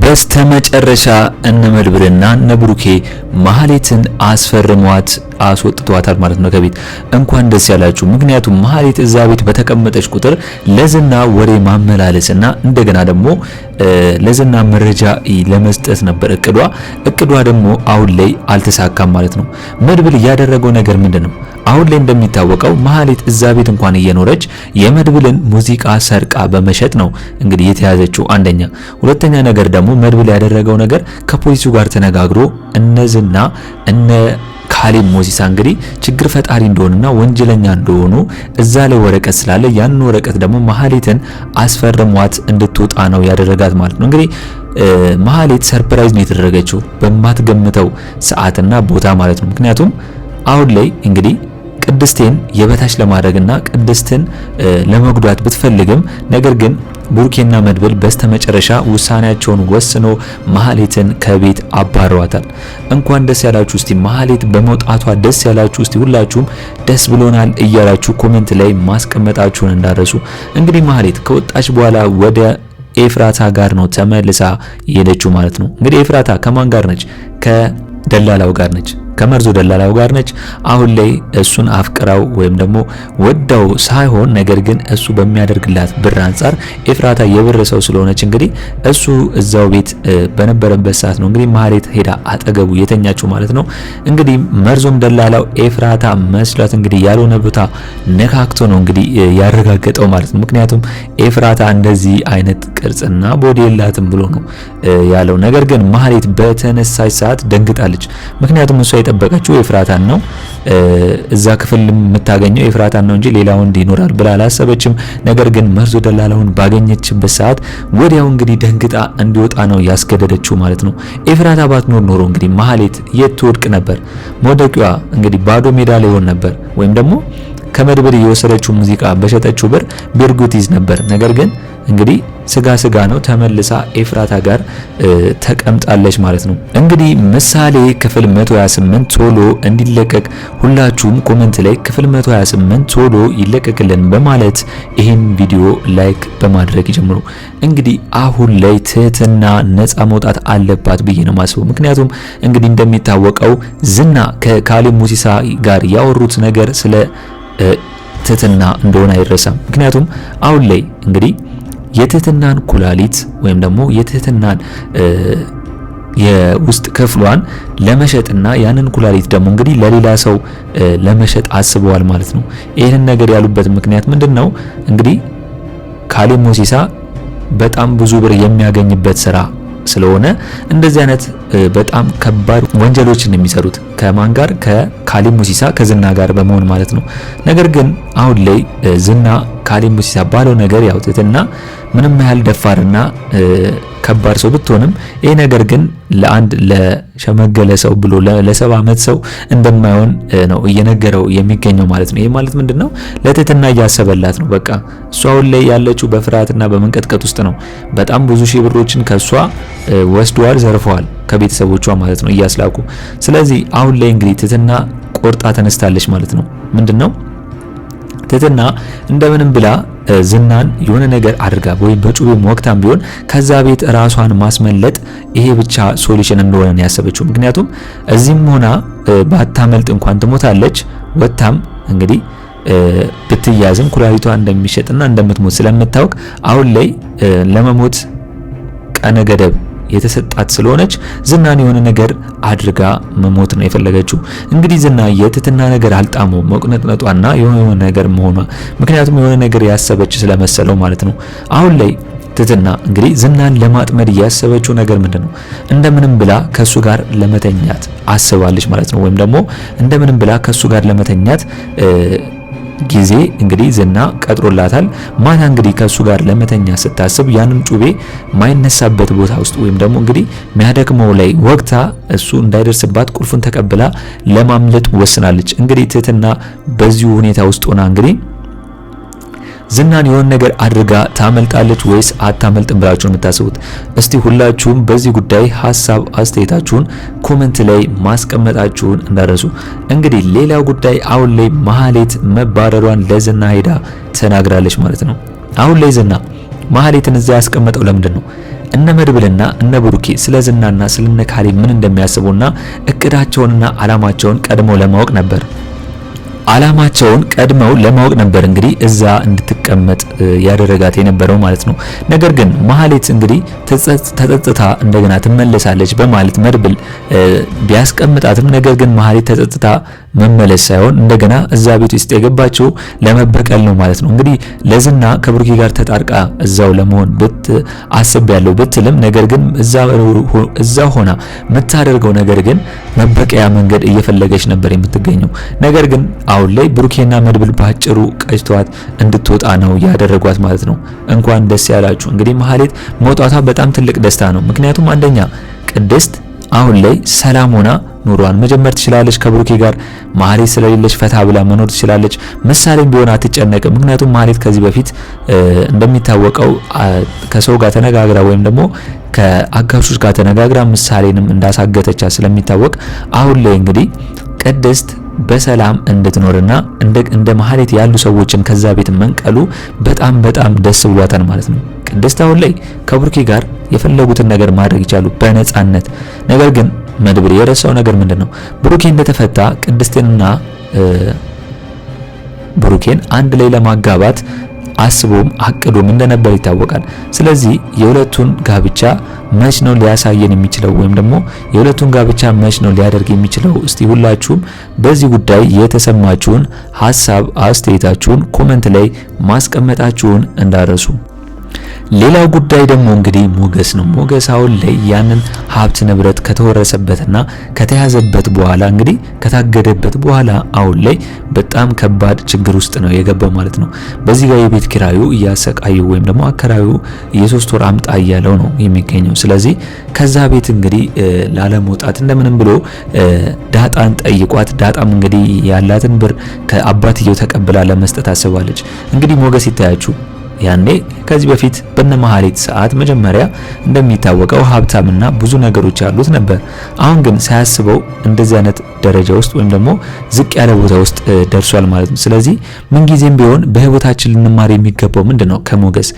በስተመጨረሻ እነ መድብልና እነ ብሩኬ ማህሌትን አስፈርሟት አስወጥቷታል ማለት ነው ከቤት። እንኳን ደስ ያላችሁ። ምክንያቱም ማህሌት እዛ ቤት በተቀመጠች ቁጥር ለዝና ወሬ ማመላለስና እንደገና ደግሞ ለዝና መረጃ ለመስጠት ነበር እቅዷ ደግሞ አሁን ላይ አልተሳካም ማለት ነው። መድብል ያደረገው ነገር ምንድነው? አሁን ላይ እንደሚታወቀው ማህሌት እዛ ቤት እንኳን እየኖረች የመድብልን ሙዚቃ ሰርቃ በመሸጥ ነው እንግዲህ የተያዘችው አንደኛ። ሁለተኛ ነገር ደግሞ መድብል ያደረገው ነገር ከፖሊሱ ጋር ተነጋግሮ እነዝና እነ ካሌብ ሞሲሳ እንግዲህ ችግር ፈጣሪ እንደሆነና ወንጀለኛ እንደሆኑ እዛ ላይ ወረቀት ስላለ ያን ወረቀት ደግሞ ማህሌትን አስፈርሟት እንድትወጣ ነው ያደረጋት ማለት ነው። እንግዲህ ማህሌት ሰርፕራይዝ ነው የተደረገችው በማትገምተው ሰዓትና ቦታ ማለት ነው። ምክንያቱም አሁን ላይ እንግዲህ ቅድስቴን የበታች ለማድረግና ቅድስትን ለመጉዳት ብትፈልግም ነገር ግን ቡርኬና መድብል በስተመጨረሻ ውሳኔያቸውን ወስኖ ማህሌትን ከቤት አባረዋታል። እንኳን ደስ ያላችሁ። እስቲ ማህሌት በመውጣቷ ደስ ያላችሁ እስቲ ሁላችሁም ደስ ብሎናል እያላችሁ ኮሜንት ላይ ማስቀመጣችሁን እንዳረሱ። እንግዲህ ማህሌት ከወጣች በኋላ ወደ ኤፍራታ ጋር ነው ተመልሳ የሄደችው ማለት ነው። እንግዲህ ኤፍራታ ከማን ጋር ነች? ከደላላው ጋር ነች። ከመርዞ ደላላው ጋር ነች። አሁን ላይ እሱን አፍቅራው ወይም ደግሞ ወዳው ሳይሆን ነገር ግን እሱ በሚያደርግላት ብር አንጻር ኤፍራታ የብር ሰው ስለሆነች እንግዲህ እሱ እዛው ቤት በነበረበት ሰዓት ነው እንግዲህ ማህሌት ሄዳ አጠገቡ የተኛችው ማለት ነው። እንግዲህ መርዞም ደላላው ኤፍራታ መስሏት እንግዲህ ያልሆነ ቦታ ነካክቶ ነው እንግዲህ ያረጋገጠው ማለት ነው። ምክንያቱም ኤፍራታ እንደዚህ አይነት ቅርጽና ቦዲ የላትም ብሎ ነው ያለው። ነገር ግን ማህሌት በተነሳች ሰዓት ደንግጣለች። ምክንያቱም እሷ የጠበቀችው ኤፍራታን ነው። እዛ ክፍል የምታገኘው ኤፍራታን ነው እንጂ ሌላ ወንድ ይኖራል ብላ አላሰበችም። ነገር ግን መርዞ ደላላውን ባገኘችበት ሰዓት ወዲያው እንግዲህ ደንግጣ እንዲወጣ ነው ያስገደደችው ማለት ነው። ኤፍራታ ባትኖር ኖሮ እንግዲህ ማህሌት የት ትወድቅ ነበር? መውደቂዋ እንግዲህ ባዶ ሜዳ ላይ ሆን ነበር ወይም ደግሞ ከመድብል የወሰደችው ሙዚቃ በሸጠችው ብር ቢርጉቲዝ ነበር። ነገር ግን እንግዲህ ስጋ ነው ተመልሳ ኤፍራታ ጋር ተቀምጣለች ማለት ነው። እንግዲህ ምሳሌ ክፍል 128 ቶሎ እንዲለቀቅ ሁላችሁም ኮሜንት ላይ ክፍል 128 ቶሎ ይለቀቅልን በማለት ይህን ቪዲዮ ላይክ በማድረግ ይጀምሩ። እንግዲህ አሁን ላይ ትህትና ነፃ መውጣት አለባት ብዬ ነው ማስበው። ምክንያቱም እንግዲህ እንደሚታወቀው ዝና ከካሌብ ሞሲሳ ጋር ያወሩት ነገር ስለ ትህትና እንደሆነ አይረሳም። ምክንያቱም አሁን ላይ እንግዲህ የትህትናን ኩላሊት ወይም ደግሞ የትህትናን የውስጥ ክፍሏን ለመሸጥና ያንን ኩላሊት ደግሞ እንግዲህ ለሌላ ሰው ለመሸጥ አስበዋል ማለት ነው። ይህንን ነገር ያሉበት ምክንያት ምንድነው? እንግዲህ ካሌብ ሞሲሳ በጣም ብዙ ብር የሚያገኝበት ስራ ስለሆነ እንደዚህ አይነት በጣም ከባድ ወንጀሎችን የሚሰሩት ከማን ጋር? ከካሌብ ሞሲሳ ከዝና ጋር በመሆን ማለት ነው። ነገር ግን አሁን ላይ ዝና ካሌብ ሞሲሳ ባለው ነገር ያውጥትና ምንም ያህል ደፋርና ከባድ ሰው ብትሆንም ይሄ ነገር ግን ለአንድ ለሸመገለ ሰው ብሎ ለ70 ዓመት ሰው እንደማይሆን ነው እየነገረው የሚገኘው ማለት ነው። ይሄ ማለት ምንድነው? ለትህትና እያሰበላት ነው። በቃ እሷ አሁን ላይ ያለችው በፍርሃትና በመንቀጥቀጥ ውስጥ ነው። በጣም ብዙ ሺህ ብሮችን ከሷ ወስደዋል፣ ዘርፈዋል ከቤተሰቦቿ ማለት ነው እያስላኩ። ስለዚህ አሁን ላይ እንግዲህ ትህትና ቆርጣ ተነስታለች ማለት ነው። ምንድነው ትህትና እንደምንም ብላ ዝናን የሆነ ነገር አድርጋ ወይም በጩቤም ወቅታም ቢሆን ከዛ ቤት ራሷን ማስመለጥ ይሄ ብቻ ሶሉሽን እንደሆነ ነው ያሰበችው። ምክንያቱም እዚህም ሆና ባታመልጥ እንኳን ትሞታለች። ወጣም እንግዲህ ብትያዝም ኩላሊቷ እንደሚሸጥና እንደምትሞት ስለምታውቅ አሁን ላይ ለመሞት ቀነ ገደብ የተሰጣት ስለሆነች ዝናን የሆነ ነገር አድርጋ መሞት ነው የፈለገችው። እንግዲህ ዝና የትህትና ነገር አልጣመው መቁነጥነጧና የሆነ ነገር መሆኗ ምክንያቱም የሆነ ነገር ያሰበች ስለመሰለው ማለት ነው። አሁን ላይ ትህትና እንግዲህ ዝናን ለማጥመድ ያሰበችው ነገር ምንድነው? እንደምንም ብላ ከሱ ጋር ለመተኛት አስባለች ማለት ነው። ወይም ደግሞ እንደምንም ብላ ከሱ ጋር ለመተኛት ጊዜ እንግዲህ ዝና ቀጥሮላታል። ማታ እንግዲህ ከሱ ጋር ለመተኛ ስታስብ ያንን ጩቤ ማይነሳበት ቦታ ውስጥ ወይም ደግሞ እንግዲህ የሚያደክመው ላይ ወቅታ እሱ እንዳይደርስባት ቁልፉን ተቀብላ ለማምለጥ ወስናለች። እንግዲህ ትህትና በዚሁ ሁኔታ ውስጥ ሆና እንግዲህ ዝናን የሆነ ነገር አድርጋ ታመልጣለች ወይስ አታመልጥም ብላችሁ የምታስቡት? እስቲ ሁላችሁም በዚህ ጉዳይ ሐሳብ አስተያየታችሁን ኮሜንት ላይ ማስቀመጣችሁን እንዳረሱ። እንግዲህ ሌላው ጉዳይ አሁን ላይ ማህሌት መባረሯን ለዝና ሄዳ ተናግራለች ማለት ነው። አሁን ላይ ዝና ማህሌትን እዛ ያስቀመጠው ለምንድን ነው? እነ መድብልና እነ ብሩኬ ስለ ዝናና ስለነ ካሌብ ምን እንደሚያስቡና እቅዳቸውንና አላማቸውን ቀድመው ለማወቅ ነበር እንግዲህ እዛ እንድትቀመጥ ያደረጋት የነበረው ማለት ነው። ነገር ግን ማህሌት እንግዲህ ተጸጽታ እንደገና ትመለሳለች በማለት መድብል ቢያስቀምጣትም ነገር ግን ማህሌት ተጸጽታ መመለስ ሳይሆን እንደገና እዛ ቤት ውስጥ የገባችው ለመበቀል ነው ማለት ነው። እንግዲህ ለዝና ከብሩኬ ጋር ተጣርቃ እዛው ለመሆን አስቤያለሁ ብትልም ነገር ግን እዛ ሆና የምታደርገው ነገር ግን መበቀያ መንገድ እየፈለገች ነበር የምትገኘው። ነገር ግን አሁን ላይ ብሩኬና መድብል ባጭሩ ቀጭቷት እንድትወጣ ነው ያደረጓት ማለት ነው። እንኳን ደስ ያላችሁ። እንግዲህ ማህሌት መውጣቷ በጣም ትልቅ ደስታ ነው። ምክንያቱም አንደኛ ቅድስት አሁን ላይ ሰላም ሆና ኑሯን መጀመር ትችላለች ከብሩኬ ጋር። ማህሌት ስለሌለች ፈታ ብላ መኖር ትችላለች። ምሳሌም ቢሆን አትጨነቅም። ምክንያቱም ማህሌት ከዚህ በፊት እንደሚታወቀው ከሰው ጋር ተነጋግራ ወይም ደግሞ ከአጋሾች ጋር ተነጋግራ ምሳሌንም እንዳሳገተቻት ስለሚታወቅ አሁን ላይ እንግዲህ ቅድስት በሰላም እንድትኖርና እንደ ማህሌት ያሉ ሰዎችን ከዛ ቤት መንቀሉ በጣም ደስ ብሏታል ማለት ነው። ቅድስት አሁን ላይ ከብሩኬ ጋር የፈለጉትን ነገር ማድረግ ይቻሉ በነጻነት። ነገር ግን መድብል የረሳው ነገር ምንድነው? ብሩኬ እንደተፈታ ቅድስትንና ብሩኬን አንድ ላይ ለማጋባት አስቦም አቅዶም እንደነበር ይታወቃል። ስለዚህ የሁለቱን ጋብቻ መች ነው ሊያሳየን የሚችለው ወይም ደግሞ የሁለቱን ጋብቻ መች ነው ሊያደርግ የሚችለው? እስቲ ሁላችሁም በዚህ ጉዳይ የተሰማችሁን ሐሳብ አስተያየታችሁን ኮሜንት ላይ ማስቀመጣችሁን እንዳረሱ። ሌላው ጉዳይ ደግሞ እንግዲህ ሞገስ ነው። ሞገስ አሁን ላይ ያንን ሀብት ንብረት ከተወረሰበትና ከተያዘበት በኋላ እንግዲህ ከታገደበት በኋላ አሁን ላይ በጣም ከባድ ችግር ውስጥ ነው የገባው ማለት ነው። በዚህ ጋር የቤት ኪራዩ እያሰቃዩ ወይም ደግሞ አከራዩ የ3 ወር አምጣ እያለው ነው የሚገኘው። ስለዚህ ከዛ ቤት እንግዲህ ላለመውጣት እንደምንም ብሎ ዳጣን ጠይቋት፣ ዳጣም እንግዲህ ያላትን ብር ከአባትየው ተቀብላ ለመስጠት አስባለች። እንግዲህ ሞገስ ይታያችሁ ያኔ ከዚህ በፊት በነ ማህሌት ሰዓት መጀመሪያ እንደሚታወቀው ሀብታምና ብዙ ነገሮች ያሉት ነበር። አሁን ግን ሳያስበው እንደዚህ አይነት ደረጃ ውስጥ ወይም ደግሞ ዝቅ ያለ ቦታ ውስጥ ደርሷል ማለት ነው። ስለዚህ ምንጊዜም ቢሆን በህይወታችን ልንማር የሚገባው ምንድነው? ከሞገስ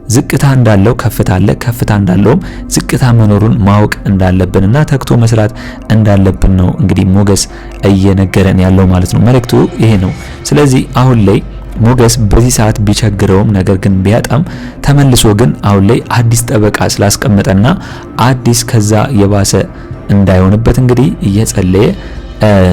ዝቅታ እንዳለው ከፍታ አለ፣ ከፍታ እንዳለውም ዝቅታ መኖሩን ማወቅ እንዳለብንና ተክቶ መስራት እንዳለብን ነው እንግዲህ ሞገስ እየነገረን ያለው ማለት ነው። መልእክቱ ይሄ ነው። ስለዚህ አሁን ላይ ሞገስ በዚህ ሰዓት ቢቸግረውም ነገር ግን ቢያጣም ተመልሶ ግን አሁን ላይ አዲስ ጠበቃ ስላስቀመጠና አዲስ ከዛ የባሰ እንዳይሆንበት እንግዲህ እየጸለየ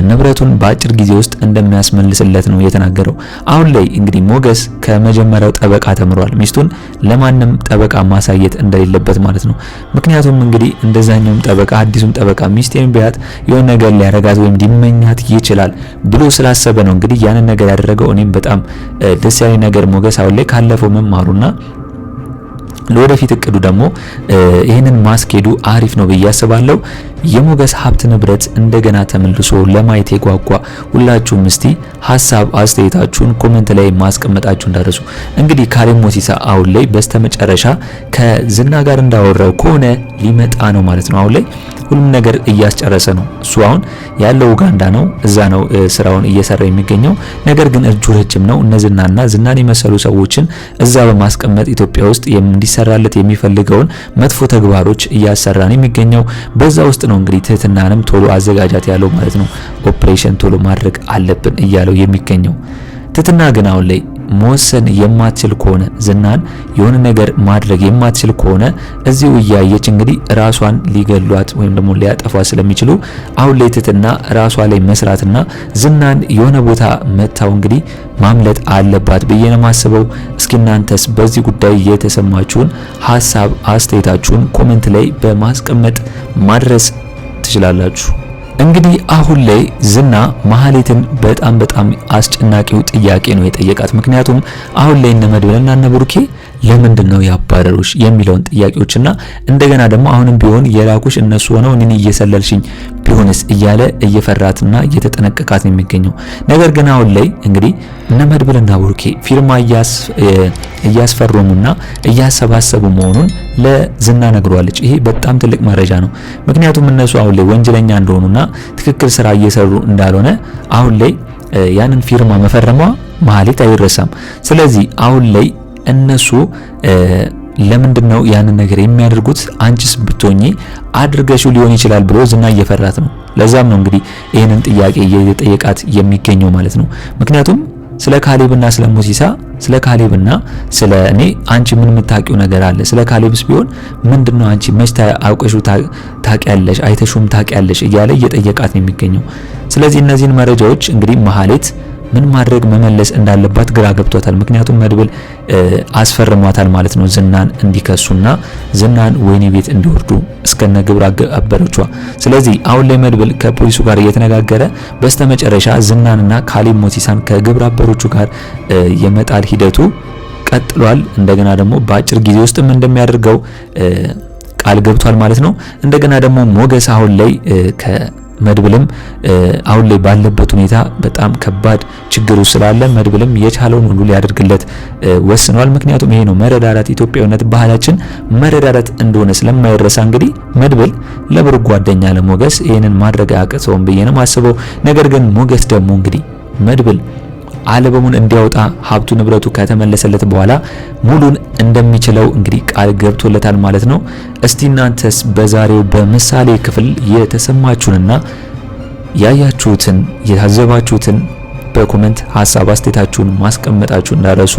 ንብረቱን በአጭር ጊዜ ውስጥ እንደሚያስመልስለት ነው የተናገረው። አሁን ላይ እንግዲህ ሞገስ ከመጀመሪያው ጠበቃ ተምሯል። ሚስቱን ለማንም ጠበቃ ማሳየት እንደሌለበት ማለት ነው። ምክንያቱም እንግዲህ እንደዛኛውም ጠበቃ አዲሱም ጠበቃ ሚስቴን ቢያት የሆነ ነገር ሊያረጋት ወይም ሊመኛት ይችላል ብሎ ስላሰበ ነው እንግዲህ ያንን ነገር ያደረገው። እኔም በጣም ደስ ያለኝ ነገር ሞገስ አሁን ላይ ካለፈው መማሩና ለወደፊት እቅዱ ደግሞ ይህንን ማስኬዱ አሪፍ ነው ብዬ አስባለሁ። የሞገስ ሀብት ንብረት እንደገና ተመልሶ ለማየት የጓጓ ሁላችሁም እስቲ ሀሳብ አስተያየታችሁን ኮሜንት ላይ ማስቀመጣችሁ እንዳረሱ። እንግዲህ ካሌብ ሞሲሳ አሁን ላይ በስተመጨረሻ ከዝና ጋር እንዳወራው ከሆነ ሊመጣ ነው ማለት ነው። አሁን ላይ ሁሉም ነገር እያስጨረሰ ነው። እሱ አሁን ያለው ኡጋንዳ ነው፣ እዛ ነው ስራውን እየሰራ የሚገኘው። ነገር ግን እጁ ረጅም ነው። እነዝናና ዝናን የመሰሉ ሰዎችን እዛ በማስቀመጥ ኢትዮጵያ ውስጥ እንዲሰራለት የሚፈልገውን መጥፎ ተግባሮች እያሰራን የሚገኘው በዛ ውስጥ ነው። እንግዲህ ትህትናንም ቶሎ አዘጋጃት ያለው ማለት ነው። ኦፕሬሽን ቶሎ ማድረግ አለብን እያለው የሚገኘው ትህትና ግን አሁን ላይ መወሰን የማትችል ከሆነ ዝናን የሆነ ነገር ማድረግ የማትችል ከሆነ እዚሁ እያየች እንግዲህ ራሷን ሊገሏት ወይም ደግሞ ሊያጠፏ ስለሚችሉ አሁን ላይ ትህትና ራሷ ላይ መስራትና ዝናን የሆነ ቦታ መታው እንግዲህ ማምለጥ አለባት ብዬ ነው የማስበው። እስኪ እናንተስ በዚህ ጉዳይ የተሰማችሁን ሀሳብ አስተያየታችሁን ኮሜንት ላይ በማስቀመጥ ማድረስ ትችላላችሁ። እንግዲህ አሁን ላይ ዝና ማህሌትን በጣም አስጨናቂው ጥያቄ ነው የጠየቃት። ምክንያቱም አሁን ላይ እነ መድብልና እነ ብሩኬ ለምንድን ነው ያባረሩሽ የሚለውን ጥያቄዎችና እንደገና ደግሞ አሁንም ቢሆን የላኩሽ እነሱ ሆነው እኔን እየሰለልሽኝ ቢሆንስ እያለ እየፈራትና እየተጠነቀቃት ነው የሚገኘው። ነገር ግን አሁን ላይ እንግዲህ እነ መድብልና ብሩኬ ፊርማ እያስፈረሙና እያሰባሰቡ መሆኑን ለዝና ነግሯለች። ይሄ በጣም ትልቅ መረጃ ነው። ምክንያቱም እነሱ አሁን ላይ ወንጀለኛ እንደሆኑና ትክክል ስራ እየሰሩ እንዳልሆነ አሁን ላይ ያንን ፊርማ መፈረሟ ማህሌት አይረሳም። ስለዚህ አሁን ላይ እነሱ ለምንድነው ያንን ነገር የሚያደርጉት? አንቺስ ብትሆኚ አድርገሽው ሊሆን ይችላል ብሎ ዝና እየፈራት ነው። ለዛም ነው እንግዲህ ይህንን ጥያቄ እየጠየቃት የሚገኘው ማለት ነው። ምክንያቱም ስለ ካሌብና ስለ ሞሲሳ ስለ ካሌብና ስለ እኔ አንቺ ምን የምታውቂው ነገር አለ? ስለ ካሌብስ ቢሆን ምንድነው አንቺ መች አውቀሽው ታውቂያለሽ? አይተሽውም ታውቂያለሽ? እያለ እየጠየቃት ነው የሚገኘው። ስለዚህ እነዚህን መረጃዎች እንግዲህ ማህሌት ምን ማድረግ መመለስ እንዳለባት ግራ ገብቷታል። ምክንያቱም መድብል አስፈርሟታል ማለት ነው ዝናን እንዲከሱና ዝናን ወህኒ ቤት እንዲወርዱ እስከነ ግብረ አበሮቿ። ስለዚህ አሁን ላይ መድብል ከፖሊሱ ጋር እየተነጋገረ በስተመጨረሻ ዝናንና ካሌብ ሞሲሳን ከግብረ አበሮቹ ጋር የመጣል ሂደቱ ቀጥሏል። እንደገና ደግሞ በአጭር ጊዜ ውስጥም እንደሚያደርገው ቃል ገብቷል ማለት ነው። እንደገና ደግሞ ሞገስ አሁን ላይ መድብልም አሁን ላይ ባለበት ሁኔታ በጣም ከባድ ችግሩ ስላለ መድብልም የቻለውን ሁሉ ሊያደርግለት ወስኗል። ምክንያቱም ይሄ ነው መረዳዳት፣ ኢትዮጵያዊነት ባህላችን መረዳዳት እንደሆነ ስለማይረሳ እንግዲህ መድብል ለብሩክ ጓደኛ ለሞገስ ይሄንን ማድረግ አያቅተውም ብዬ ነው የማስበው። ነገር ግን ሞገስ ደግሞ እንግዲህ መድብል አልበሙን እንዲያወጣ ሀብቱ ንብረቱ ከተመለሰለት በኋላ ሙሉን እንደሚችለው እንግዲህ ቃል ገብቶለታል ማለት ነው። እስቲ እናንተስ በዛሬው በምሳሌ ክፍል የተሰማችሁንና ያያችሁትን የታዘባችሁትን በኮሜንት ሐሳብ አስተያየታችሁን ማስቀመጣችሁ እንዳረሱ።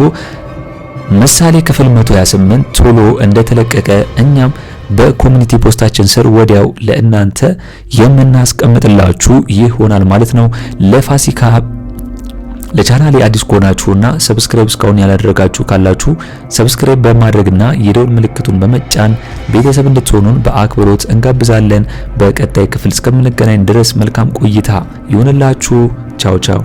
ምሳሌ ክፍል 128 ቶሎ እንደተለቀቀ እኛም በኮሚኒቲ ፖስታችን ስር ወዲያው ለእናንተ የምናስቀምጥላችሁ ይሆናል ማለት ነው። ለፋሲካ ለቻናሌ አዲስ ከሆናችሁና ሰብስክራይብ እስካሁን ያላደረጋችሁ ካላችሁ ሰብስክራይብ በማድረግና የደውል ምልክቱን በመጫን ቤተሰብ እንድትሆኑን በአክብሮት እንጋብዛለን። በቀጣይ ክፍል እስከምንገናኝ ድረስ መልካም ቆይታ ይሁንላችሁ። ቻው ቻው።